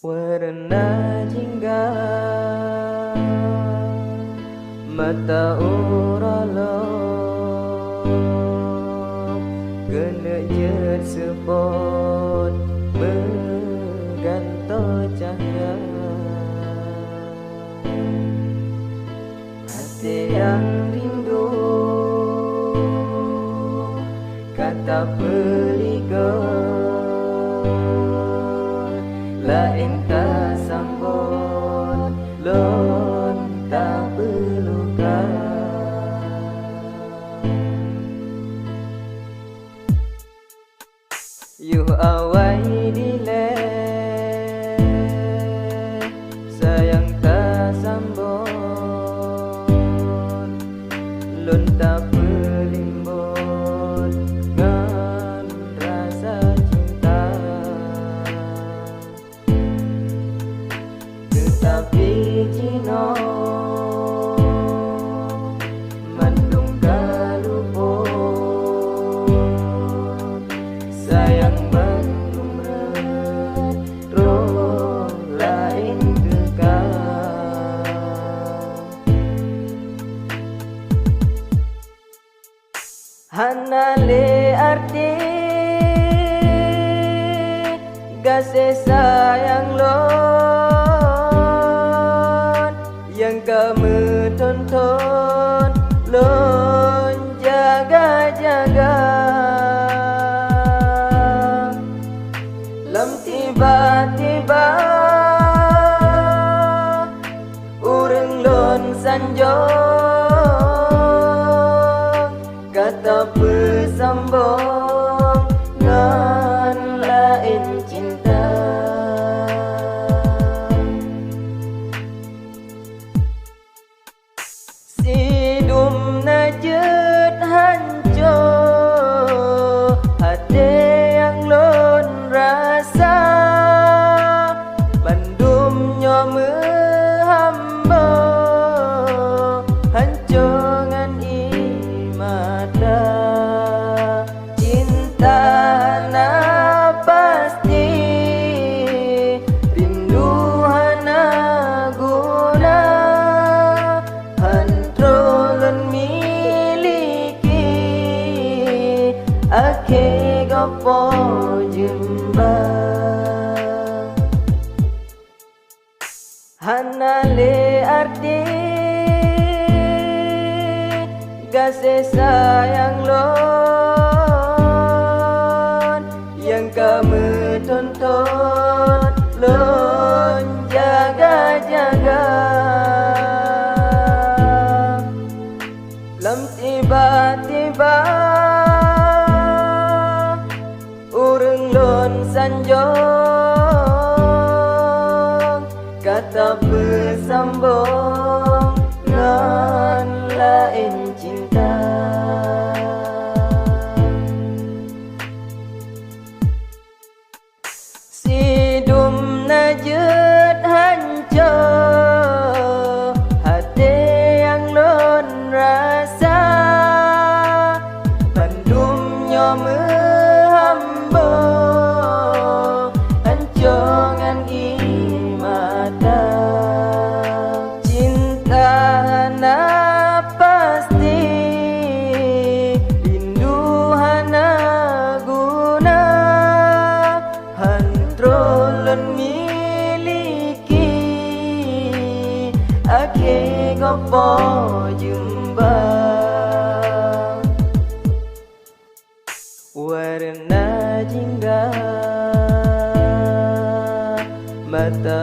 Warna jingga mata uralo kena jet sepot mengganto cahaya hati yang rindu kata peligo lain tak sambut lon tak pelukan you awai dile sayang tak sambut lon tak pelimbut ngan rasa cinta tetapi Cino mendung kalupo sayang mendung roh lain kekal hanale arti gase sayang lo yang kamu tonton lon jaga-jaga lam tiba-tiba urang lon sanjong kata pesambong ngan lain cinta sidum najet hancur hati yang lon rasa bandum nyome hamba hancongan imata cinta na pasti rindu hana guna hantrolan miliki ake gopo jemba hanale arti gase sayang lon yang kamu tonton lon jaga-jaga lam tiba-tiba urang lon sanjong kata pesambong ngan lain cinta sidum najet hancur hati yang lon rasa bandum nyome hamba hancongan imata cinta na pasti rindu hana guna hantrolan miliki ake gopo jumba warna jingga mata